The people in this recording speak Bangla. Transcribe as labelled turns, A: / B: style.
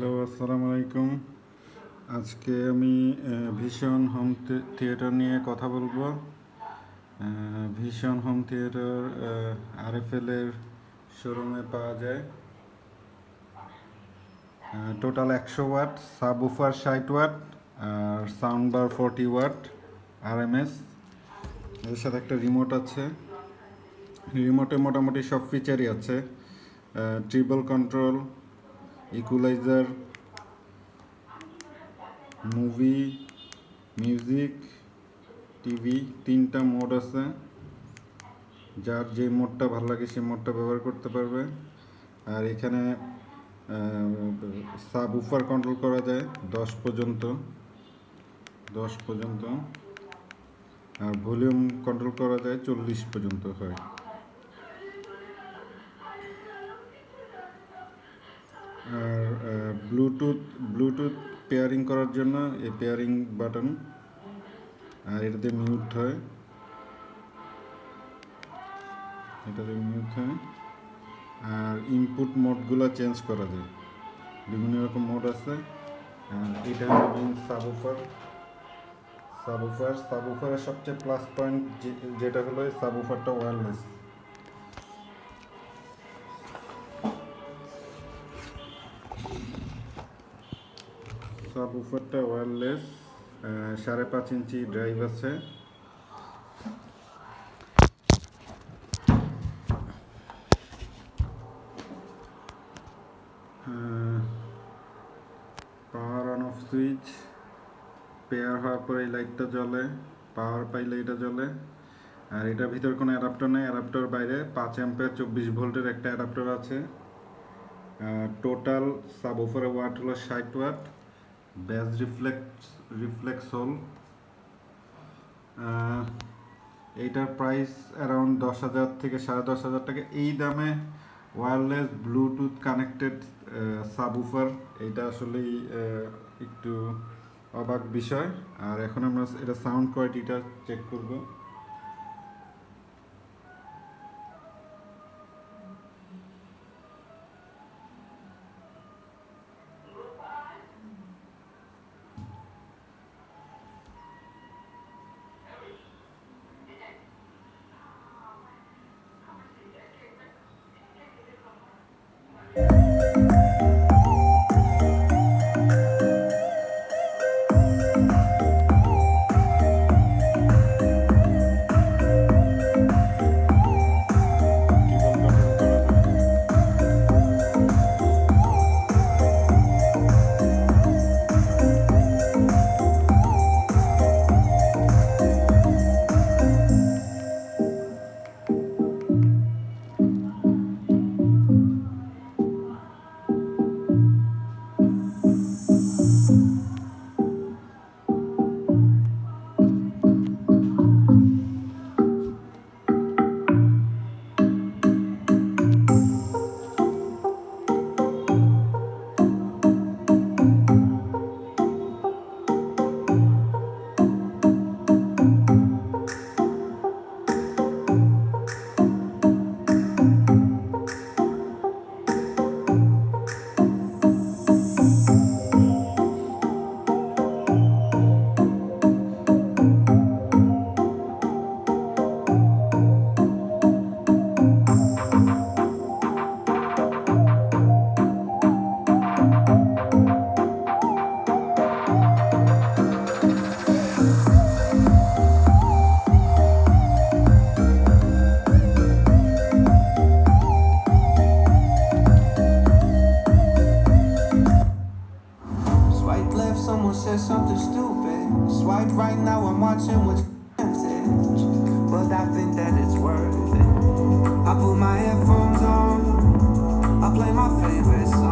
A: হ্যালো, আসসালামু আলাইকুম। আজকে আমি ভীষণ হোম থিয়েটার নিয়ে কথা বলবো। ভীষণ হোম থিয়েটার আরএফএলের শোরুমে পাওয়া যায়। টোটাল 100 ওয়াট, সাবউফার 60 ওয়াট আর সাউন্ড বার 40 ওয়াট আরএমএস। এর সাথে একটা রিমোট আছে। রিমোটে মোটামুটি সব ফিচারই আছে, triple control, equaliser, movie, music, TV, 3টা মোড আছে। যার যে মোডটা ভালো লাগে সেই মোডটা ব্যবহার করতে পারবে। আর এখানে সাব উফার কন্ট্রোল করা যায় 10 পর্যন্ত, আর ভলিউম কন্ট্রোল করা যায় 40 পর্যন্ত হয়। আর ব্লুটুথ পেয়ারিং করার জন্য এই পেয়ারিং বাটন, আর এটাতে মিউট হয়, আর ইনপুট মোডগুলো চেঞ্জ করা যায়, বিভিন্ন রকম মোড আছে। আর এটা হলো সাবউফারের সবচেয়ে প্লাস পয়েন্ট যেটা হলো সাবউফারটা ওয়্যারলেস। সাবউফারটা ওয়্যারলেস, 5.5 ইঞ্চি ড্রাইভ আছে। Power on off switch, pair হওয়ার পরে এই লাইটটা জ্বলে, পাওয়ার পাইলে এটা জ্বলে। আর এটার ভিতর কোনো অ্যাডাপ্টার নেই, অ্যাডাপ্টার বাইরে 5 অ্যাম্পিয়ার 24 ভোল্টের একটা অ্যাডাপ্টার আছে। টোটাল সাবউফারের ওয়াট হলো 60 ওয়াট, ব্যাস রিফ্লেক্স হোল। এইটার প্রাইস অ্যারাউন্ড 10,000 থেকে 10,500 টাকা। এই দামে ওয়্যারলেস ব্লুটুথ কানেক্টেড সাবউফার, এইটা আসলেই একটু অবাক বিষয়। আর এখন আমরা এটা সাউন্ড কোয়ালিটিটা চেক করব।
B: Someone said something stupid. Swipe right now, I'm watching what's vintage. But I think that it's worth it. I put my headphones on, I play my favorite song.